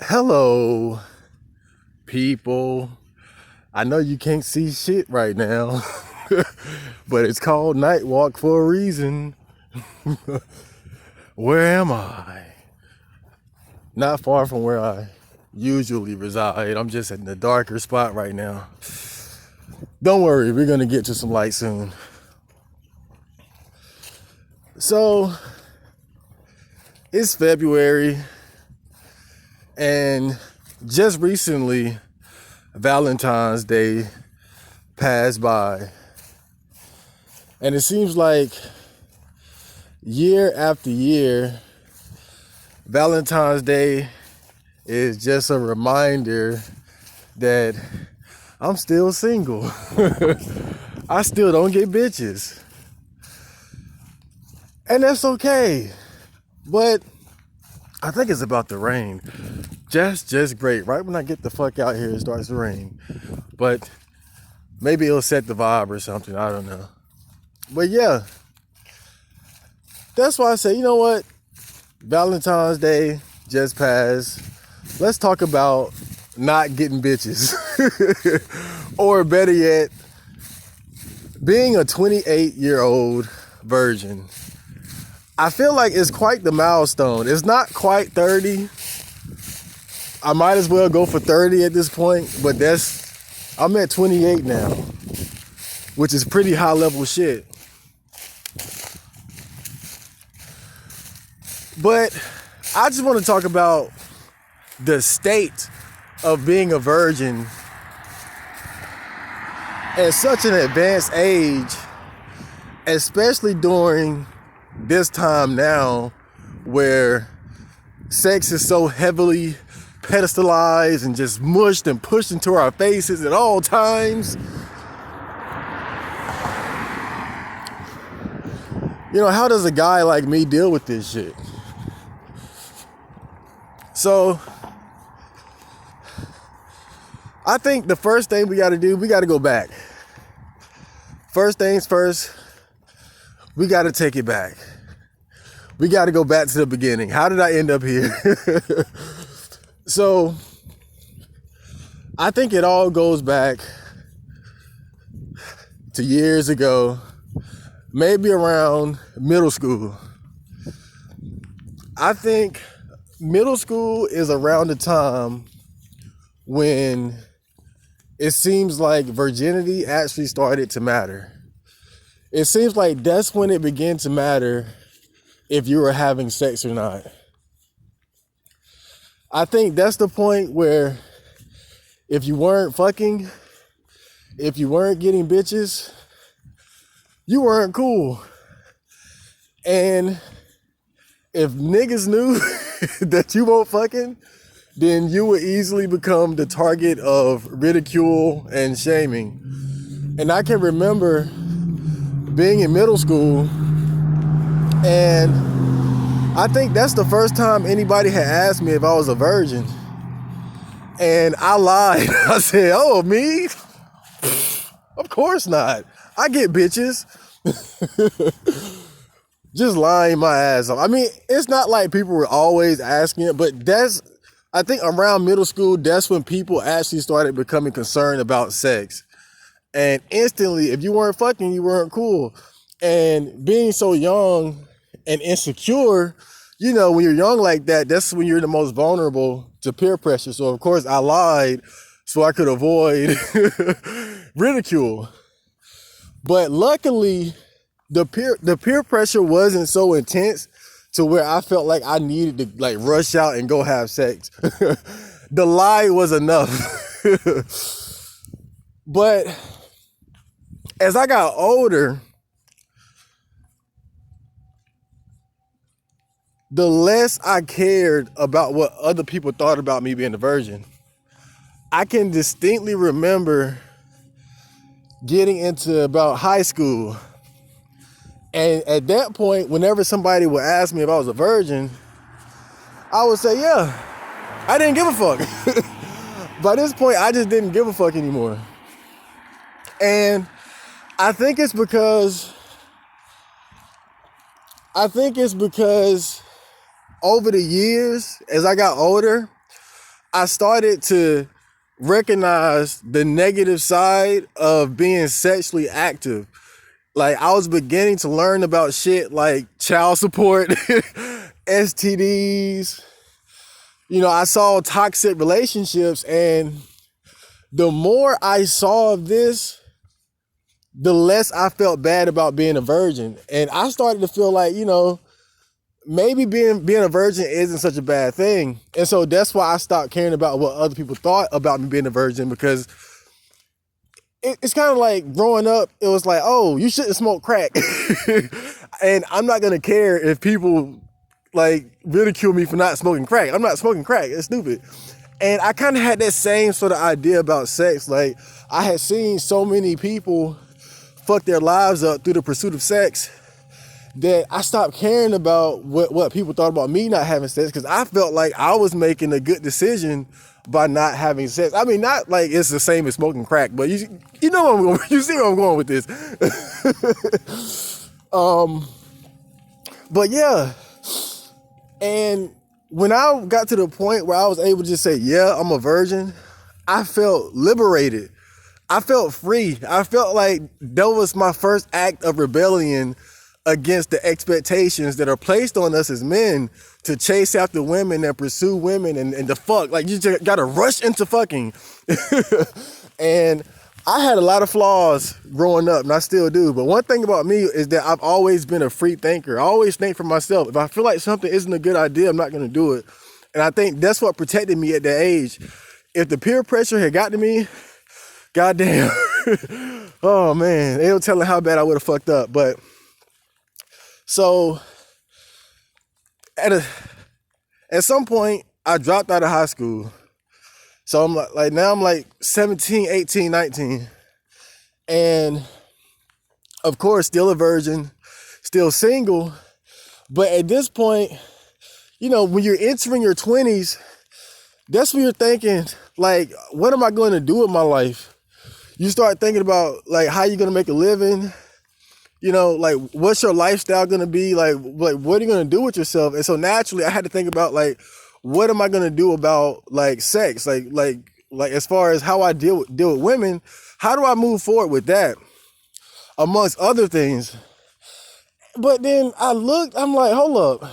Hello, people. I know you can't see shit right now, but it's called Nightwalk for a reason. Where am I? Not far from where I usually reside. I'm just in the darker spot right now. Don't worry, we're gonna get to some light soon. So, it's February, and just recently, Valentine's Day passed by. And it seems like year after year, Valentine's Day is just a reminder that I'm still single. I still don't get bitches. And that's okay. But I think it's about to rain. Just great. Right when I get the fuck out here, it starts to rain. But maybe it'll set the vibe or something. I don't know. But yeah, that's why I say, you know what? Valentine's Day just passed. Let's talk about not getting bitches. Or better yet, being a 28-year-old virgin. I feel like it's quite the milestone. It's not quite 30. I might as well go for 30 at this point, but I'm at 28 now, which is pretty high level shit. But I just want to talk about the state of being a virgin at such an advanced age, especially during this time now where sex is so heavily pedestalized and just mushed and pushed into our faces at all times. You know, how does a guy like me deal with this shit? So I think the first thing we got to do, we got to go back. First things first, we got to take it back. We got to go back to the beginning. How did I end up here? So I think it all goes back to years ago, maybe around middle school. I think middle school is around the time when it seems like virginity actually started to matter. It seems like that's when it began to matter if you were having sex or not. I think that's the point where if you weren't fucking, if you weren't getting bitches, you weren't cool. And if niggas knew that you weren't fucking, then you would easily become the target of ridicule and shaming. And I can remember being in middle school, and I think that's the first time anybody had asked me if I was a virgin. And I lied. I said, oh, me? Of course not. I get bitches. Just lying my ass off. I mean, it's not like people were always asking it, but I think around middle school, that's when people actually started becoming concerned about sex. And instantly, if you weren't fucking, you weren't cool. And being so young and insecure, you know, when you're young like that, that's when you're the most vulnerable to peer pressure. So, of course, I lied so I could avoid ridicule. But luckily, the peer pressure wasn't so intense to where I felt like I needed to like rush out and go have sex. The lie was enough. But as I got older, the less I cared about what other people thought about me being a virgin. I can distinctly remember getting into about high school. And at that point, whenever somebody would ask me if I was a virgin, I would say, yeah, I didn't give a fuck. By this point, I just didn't give a fuck anymore. And I think it's because over the years, as I got older, I started to recognize the negative side of being sexually active. Like, I was beginning to learn about shit like child support, STDs. You know, I saw toxic relationships, and the more I saw of this, the less I felt bad about being a virgin. And I started to feel like, you know, maybe being a virgin isn't such a bad thing. And so that's why I stopped caring about what other people thought about me being a virgin, because it's kind of like growing up, it was like, oh, you shouldn't smoke crack. And I'm not going to care if people like ridicule me for not smoking crack. I'm not smoking crack. It's stupid. And I kind of had that same sort of idea about sex. Like, I had seen so many people fuck their lives up through the pursuit of sex that I stopped caring about what people thought about me not having sex, because I felt like I was making a good decision by not having sex. I mean, not like it's the same as smoking crack, but you know where I'm going. You see where I'm going with this. But yeah, and when I got to the point where I was able to just say, yeah, I'm a virgin, I felt liberated. I felt free. I felt like that was my first act of rebellion against the expectations that are placed on us as men to chase after women and pursue women and to fuck. Like, you just gotta rush into fucking. And I had a lot of flaws growing up, and I still do. But one thing about me is that I've always been a free thinker. I always think for myself. If I feel like something isn't a good idea, I'm not gonna do it. And I think that's what protected me at that age. If the peer pressure had got to me, goddamn. Oh man, ain't no telling how bad I would have fucked up. But so at some point, I dropped out of high school. So I'm like now I'm like 17, 18, 19. And of course, still a virgin, still single. But at this point, you know, when you're entering your 20s, that's when you're thinking, like, what am I going to do with my life? You start thinking about, like, how you're going to make a living. You know, like, what's your lifestyle going to be? Like, what are you going to do with yourself? And so naturally, I had to think about, like, what am I going to do about, like, sex? Like as far as how I deal with women, how do I move forward with that? Amongst other things. But then I looked, I'm like, hold up.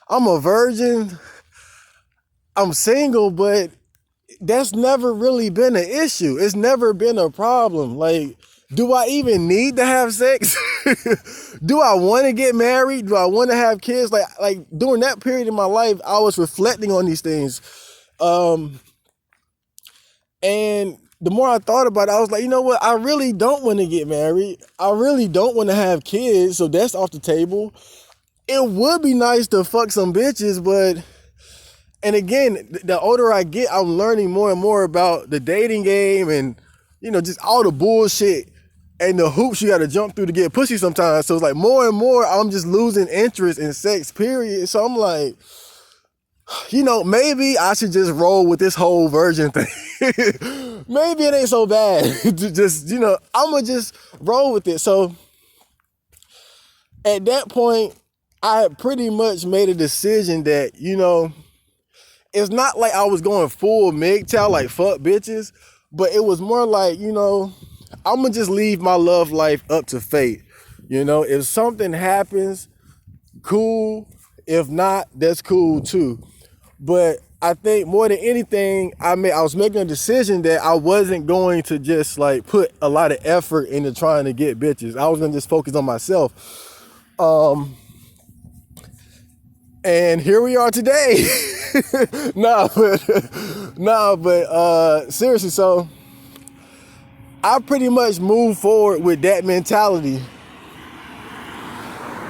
I'm a virgin. I'm single, but that's never really been an issue. It's never been a problem. Like, do I even need to have sex? Do I want to get married? Do I want to have kids? Like during that period in my life, I was reflecting on these things. And the more I thought about it, I was like, you know what? I really don't want to get married. I really don't want to have kids. So that's off the table. It would be nice to fuck some bitches, but, and again, the older I get, I'm learning more and more about the dating game and, you know, just all the bullshit and the hoops you got to jump through to get pussy sometimes. So it's like more and more, I'm just losing interest in sex, period. So I'm like, you know, maybe I should just roll with this whole virgin thing. Maybe it ain't so bad. Just, you know, I'm going to just roll with it. So at that point, I had pretty much made a decision that, you know, it's not like I was going full MGTOW, like fuck bitches, but it was more like, you know, I'm gonna just leave my love life up to fate. You know, if something happens, cool. If not, that's cool too. But I think more than anything, I was making a decision that I wasn't going to just like put a lot of effort into trying to get bitches. I was gonna just focus on myself. And here we are today. Nah, but seriously, so I pretty much moved forward with that mentality.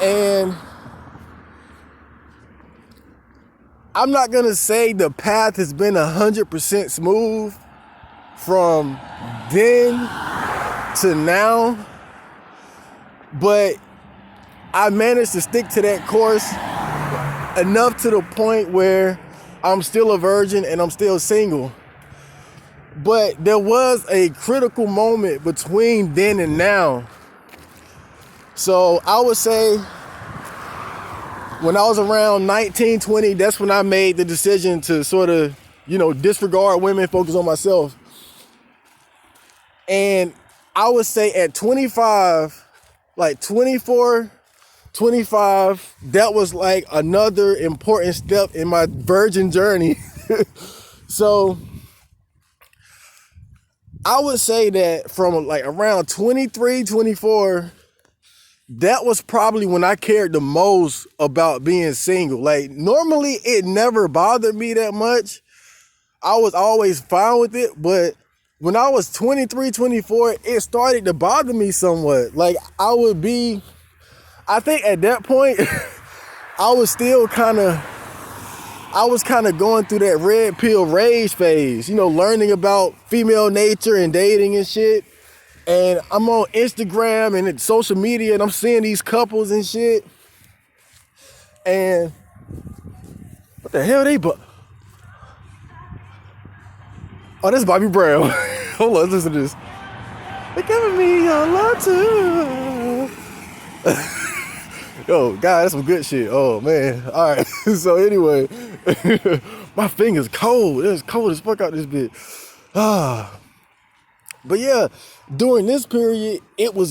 And I'm not gonna say the path has been 100% smooth from then to now, but I managed to stick to that course enough to the point where I'm still a virgin and I'm still single. But there was a critical moment between then and now. So I would say when I was around 19, 20, that's when I made the decision to sort of disregard women, focus on myself. And I would say at 25, like 24, 25, that was like another important step in my virgin journey. So I would say that from like around 23, 24, that was probably when I cared the most about being single. Like normally it never bothered me that much. I was always fine with it, but when I was 23, 24, it started to bother me somewhat. Like I think at that point, I was kind of going through that red pill rage phase, learning about female nature and dating and shit. And I'm on Instagram and social media and I'm seeing these couples and shit. And what the hell oh, that's Bobby Brown. Hold on, listen to this. They're giving me your love too. Yo, God, that's some good shit. Oh, man. All right. So anyway, my finger's cold. It's cold as fuck out this bitch. But yeah, during this period, it was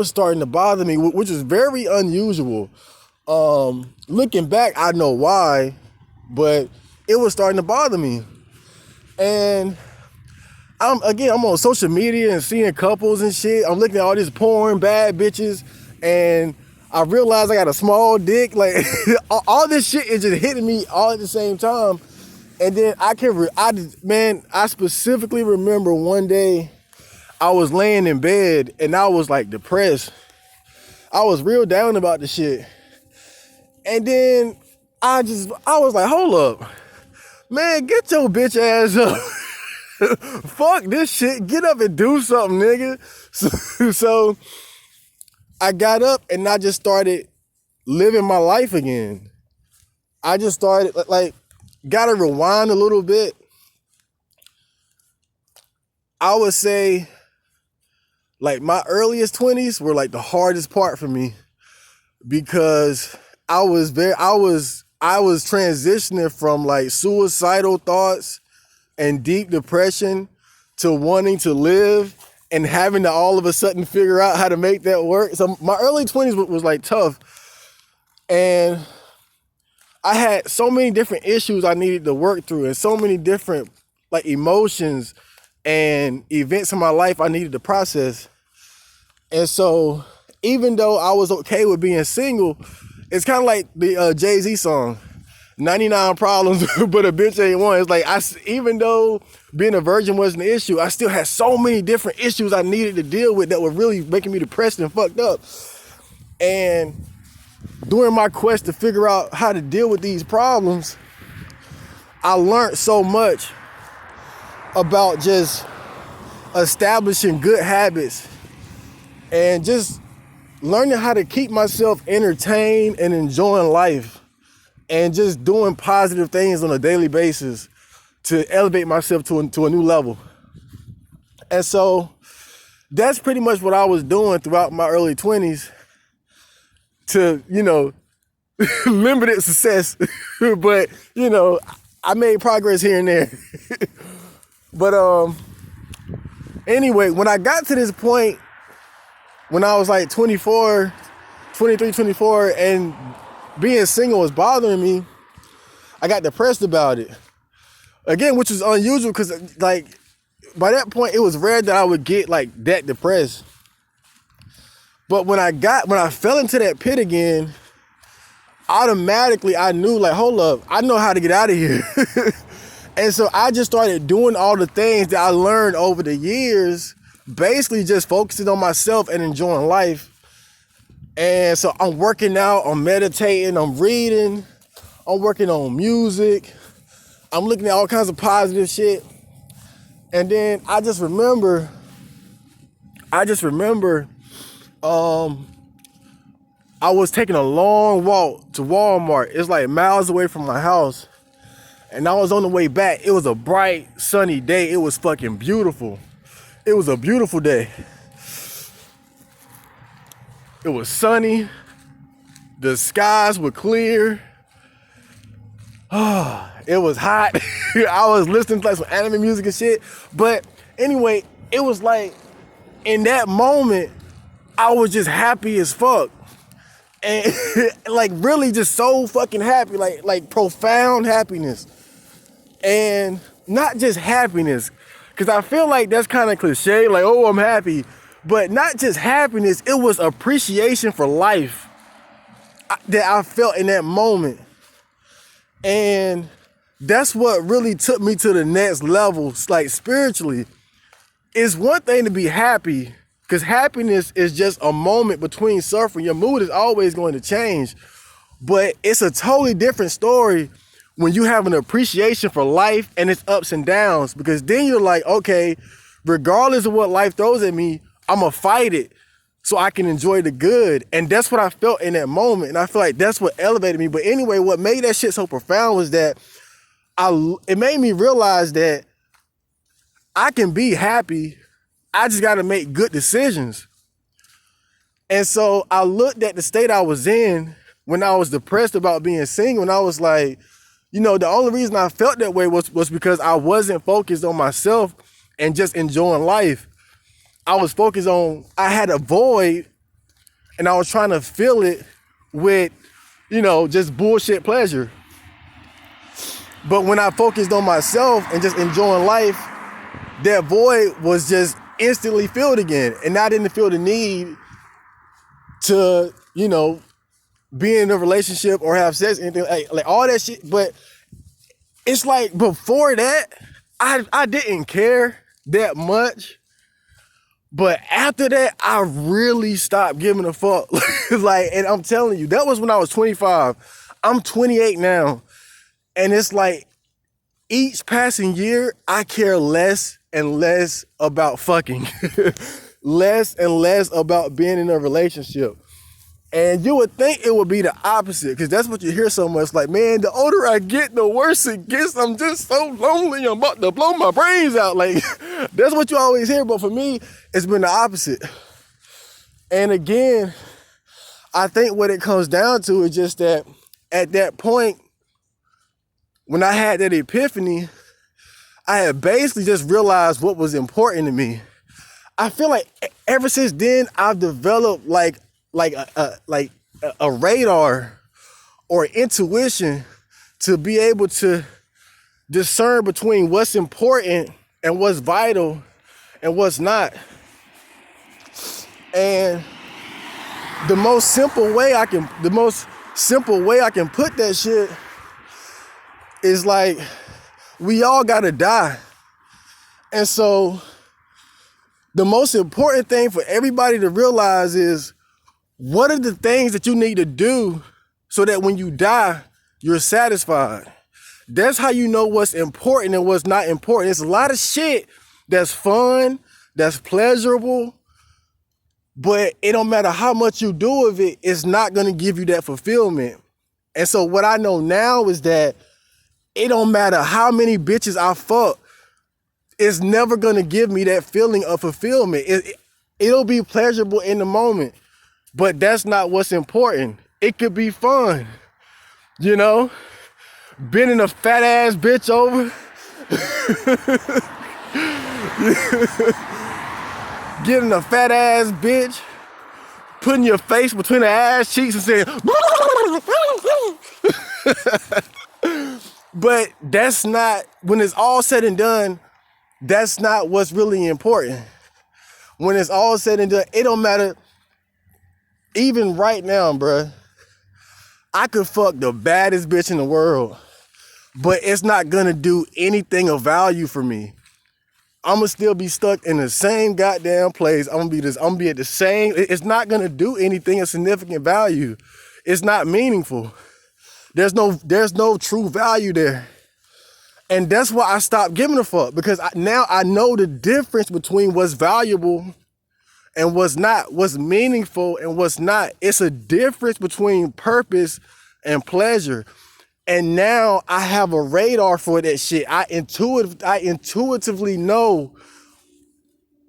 starting to bother me, which is very unusual. Looking back, I know why, but it was starting to bother me. And I'm on social media and seeing couples and shit. I'm looking at all this porn, bad bitches, and I realized I got a small dick. Like all this shit is just hitting me all at the same time. And then I specifically remember one day I was laying in bed and I was like depressed. I was real down about the shit. And then I was like, hold up, man, get your bitch ass up. Fuck this shit. Get up and do something, nigga. So I got up and I just started living my life again. I just started gotta rewind a little bit. I would say like my earliest 20s were like the hardest part for me because I was transitioning from like suicidal thoughts and deep depression to wanting to live and having to all of a sudden figure out how to make that work. So my early 20s was like tough. And I had so many different issues I needed to work through and so many different like emotions and events in my life I needed to process. And so even though I was okay with being single, it's kind of like the Jay-Z song, 99 problems, but a bitch ain't one. It's like, even though being a virgin wasn't an issue, I still had so many different issues I needed to deal with that were really making me depressed and fucked up. And during my quest to figure out how to deal with these problems, I learned so much about just establishing good habits and just learning how to keep myself entertained and enjoying life and just doing positive things on a daily basis to elevate myself to a new level. And so that's pretty much what I was doing throughout my early 20s to, limited success. But, I made progress here and there. But anyway, when I got to this point, when I was like 23, 24, and being single was bothering me, I got depressed about it. Again, which was unusual because like by that point, it was rare that I would get like that depressed. But when I fell into that pit again, automatically I knew like, hold up, I know how to get out of here. And so I just started doing all the things that I learned over the years, basically just focusing on myself and enjoying life. And so I'm working out, I'm meditating, I'm reading, I'm working on music, I'm looking at all kinds of positive shit. And then I just remember I was taking a long walk to Walmart. It's like miles away from my house. And I was on the way back. It was a bright, sunny day. It was fucking beautiful. It was a beautiful day. It was sunny. The skies were clear. It was hot. I was listening to like some anime music and shit. But anyway, it was like in that moment, I was just happy as fuck. And like really just so fucking happy, like profound happiness. And not just happiness, because I feel like that's kind of cliche, like, oh, I'm happy. But not just happiness, it was appreciation for life that I felt in that moment. And that's what really took me to the next level, like spiritually. It's one thing to be happy, because happiness is just a moment between suffering. Your mood is always going to change. But it's a totally different story when you have an appreciation for life and its ups and downs, because then you're like, okay, regardless of what life throws at me, I'm gonna fight it so I can enjoy the good. And that's what I felt in that moment. And I feel like that's what elevated me. But anyway, what made that shit so profound was that it made me realize that I can be happy. I just gotta make good decisions. And so I looked at the state I was in when I was depressed about being single, and I was like, you know, the only reason I felt that way was because I wasn't focused on myself and just enjoying life. I was focused on, I had a void, and I was trying to fill it with, you know, just bullshit pleasure. But when I focused on myself and just enjoying life, that void was just instantly filled again. And I didn't feel the need to, you know, be in a relationship or have sex, anything like all that shit. But it's like before that, I didn't care that much. But after that, I really stopped giving a fuck. Like, and I'm telling you, that was when I was 25. I'm 28 now. And it's like each passing year, I care less and less about fucking. Less and less about being in a relationship. And you would think it would be the opposite, because that's what you hear so much. Like, man, the older I get, the worse it gets. I'm just so lonely. I'm about to blow my brains out. Like, that's what you always hear. But for me, it's been the opposite. And again, I think what it comes down to is just that at that point, when I had that epiphany, I had basically just realized what was important to me. I feel like ever since then, I've developed like a radar or intuition to be able to discern between what's important and what's vital and what's not. And the most simple way I can put that shit is like, we all gotta die. And so the most important thing for everybody to realize is, what are the things that you need to do so that when you die, you're satisfied? That's how you know what's important and what's not important. It's a lot of shit that's fun, that's pleasurable, but it don't matter how much you do of it, it's not gonna give you that fulfillment. And so what I know now is that it don't matter how many bitches I fuck, it's never gonna give me that feeling of fulfillment. It'll be pleasurable in the moment, but that's not what's important. It could be fun, you know? Bending a fat ass bitch over. Getting a fat ass bitch, putting your face between her ass cheeks and saying, but that's not, when it's all said and done, that's not what's really important. When it's all said and done, it don't matter. Even right now, bruh, I could fuck the baddest bitch in the world, but it's not gonna do anything of value for me. I'm gonna still be stuck in the same goddamn place. I'm gonna be at the same, it's not gonna do anything of significant value. It's not meaningful. There's no true value there. And that's why I stopped giving a fuck, because now I know the difference between what's valuable and what's not, what's meaningful and what's not. It's a difference between purpose and pleasure. And now I have a radar for that shit. I intuitively know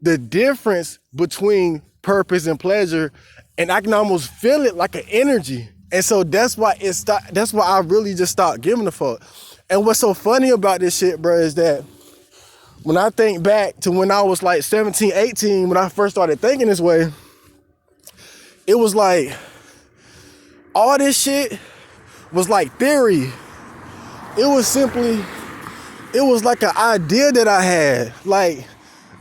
the difference between purpose and pleasure, and I can almost feel it like an energy. And so that's why that's why I really just stopped giving a fuck. And what's so funny about this shit, bro, is that when I think back to when I was like 17, 18, when I first started thinking this way, it was like all this shit was like theory. It was like an idea that I had. Like,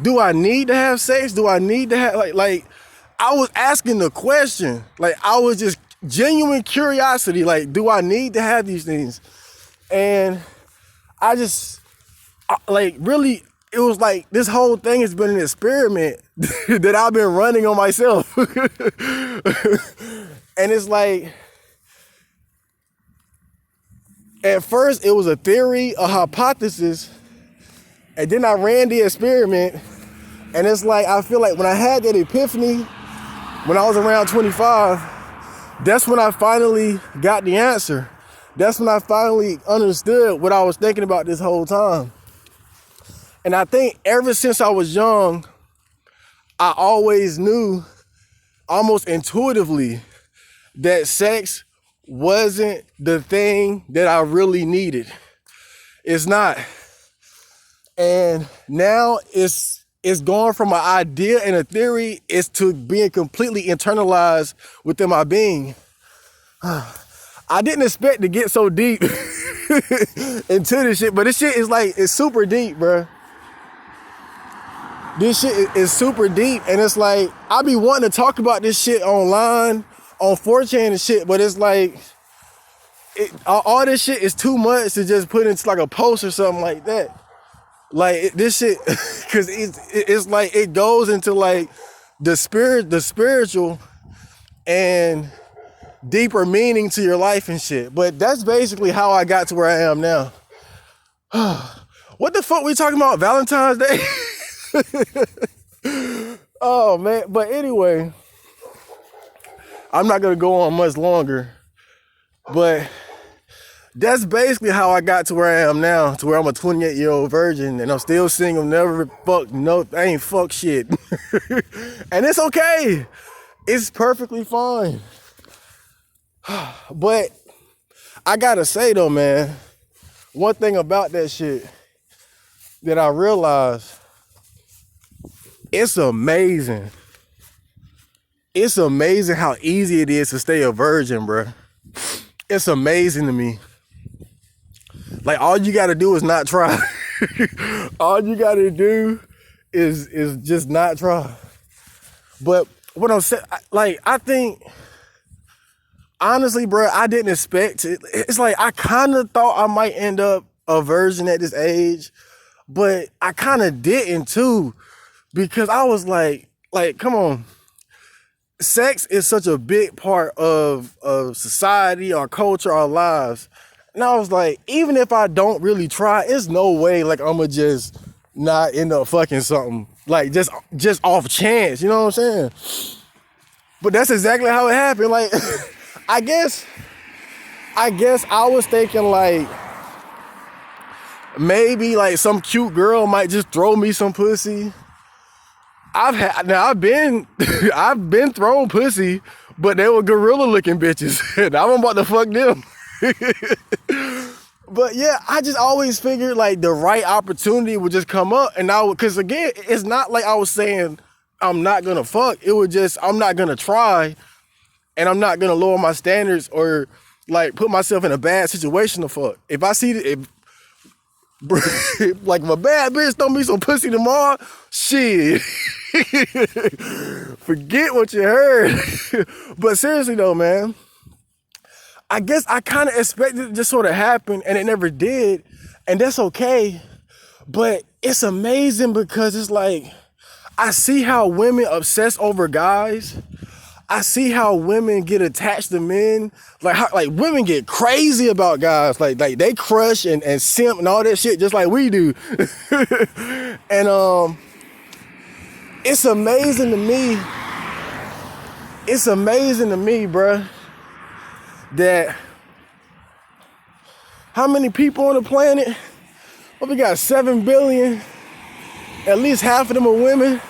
do I need to have sex? Do I need to have, like, I was asking the question. Like, I was just genuine curiosity. Like, do I need to have these things? And I just, like, really, it was like this whole thing has been an experiment that I've been running on myself. And it's like, at first it was a theory, a hypothesis, and then I ran the experiment, and it's like, I feel like when I had that epiphany, when I was around 25, that's when I finally got the answer. That's when I finally understood what I was thinking about this whole time. And I think ever since I was young, I always knew, almost intuitively, that sex wasn't the thing that I really needed. It's not. And now it's gone from an idea and a theory, it's to being completely internalized within my being. I didn't expect to get so deep into this shit, but this shit is like, it's super deep, bro. This shit is super deep, and it's like, I be wanting to talk about this shit online, on 4chan and shit, but it's like, all this shit is too much to just put into like a post or something like that. Like, this shit, cause it's like, it goes into like the spiritual and deeper meaning to your life and shit. But that's basically how I got to where I am now. What the fuck we talking about? Valentine's Day? Oh man, but anyway, I'm not gonna go on much longer, but that's basically how I got to where I am now, to where I'm a 28-year-old virgin and I'm still single, never fucked, no, I ain't fuck shit. And it's okay. It's perfectly fine. But I gotta say though, man, one thing about that shit that I realized, it's amazing. It's amazing how easy it is to stay a virgin, bro. It's amazing to me. Like, all you gotta do is not try. All you gotta do is just not try. But what I'm saying, like, I think, honestly, bro, I didn't expect it. It's like, I kind of thought I might end up a virgin at this age, but I kind of didn't too, because I was like, come on. Sex is such a big part of society, our culture, our lives. And I was like, even if I don't really try, it's no way like I'm gonna just not end up fucking something. Like, just off chance, you know what I'm saying? But that's exactly how it happened. Like, I guess I was thinking like, maybe like some cute girl might just throw me some pussy. I've been thrown pussy, but they were gorilla looking bitches. And I'm about to fuck them. But yeah, I just always figured like the right opportunity would just come up, and cause again, it's not like I was saying I'm not gonna fuck. It was just, I'm not gonna try, and I'm not gonna lower my standards or like put myself in a bad situation to fuck. If I see like, if a bad bitch throw me some pussy tomorrow, shit. Forget what you heard. But seriously though, man, I guess I kind of expected it to just sort of happen, and it never did, and that's okay. But it's amazing because it's like, I see how women obsess over guys. I see how women get attached to men. Like, how, like, women get crazy about guys. Like they crush and simp and all that shit just like we do. And it's amazing to me. It's amazing to me, bruh, that how many people on the planet? Well, we got 7 billion. At least half of them are women.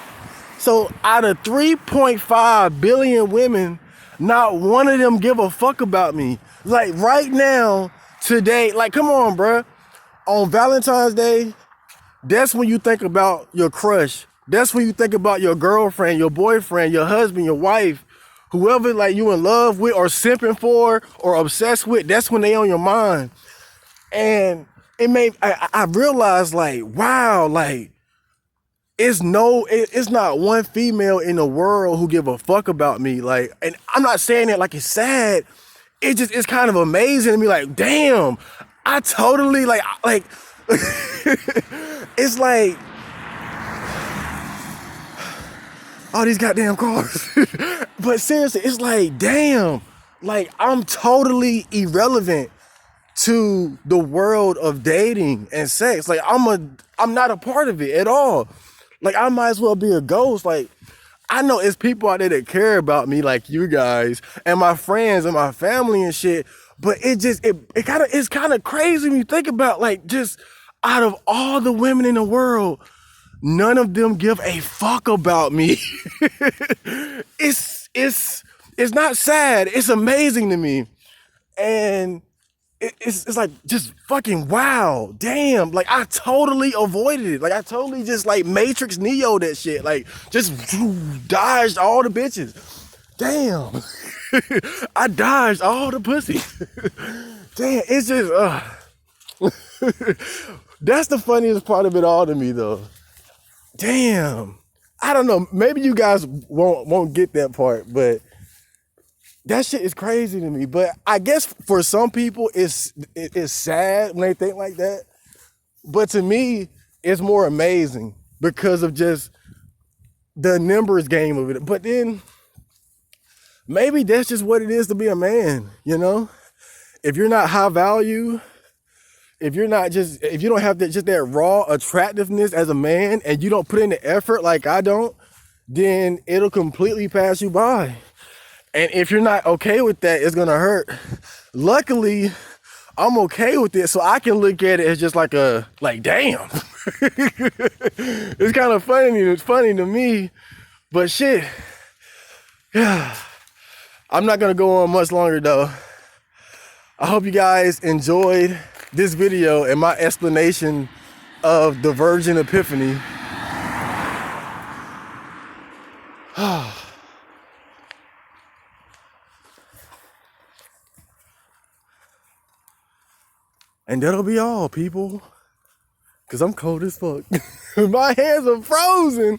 So out of 3.5 billion women, Not one of them give a fuck about me. Like right now, today, like come on, bruh. On Valentine's Day, that's when you think about your crush. That's when you think about your girlfriend, your boyfriend, your husband, your wife, whoever like you in love with or simping for or obsessed with. That's when they on your mind. And I realized like, wow, like it's not one female in the world who give a fuck about me. Like, and I'm not saying that like it's sad. It's kind of amazing to me. Like, damn, I totally like it's like all these goddamn cars. But seriously, it's like, damn, like I'm totally irrelevant to the world of dating and sex. Like I'm not a part of it at all. Like I might as well be a ghost. Like I know it's people out there that care about me, like you guys and my friends and my family and shit. But it's kind of crazy when you think about like just out of all the women in the world, none of them give a fuck about me. It's not sad. It's amazing to me, and it's like just fucking wow, damn. Like I totally avoided it. Like I totally just like Matrix Neo that shit. Like just dodged all the bitches. Damn. I dodged all the pussy. Damn, it's just that's the funniest part of it all to me though. Damn. I don't know. Maybe you guys won't get that part, but that shit is crazy to me. But I guess for some people it's sad when they think like that. But to me, it's more amazing because of just the numbers game of it. But then maybe that's just what it is to be a man, you know? If you're not high value, if you don't have just that raw attractiveness as a man and you don't put in the effort like I don't, then it'll completely pass you by. And if you're not okay with that, it's gonna hurt. Luckily, I'm okay with it, so I can look at it as just like damn. It's kind of funny. It's funny to me, but shit. Yeah. I'm not gonna go on much longer though. I hope you guys enjoyed this video and my explanation of the virgin epiphany. And that'll be all, people. Cause I'm cold as fuck. My hands are frozen.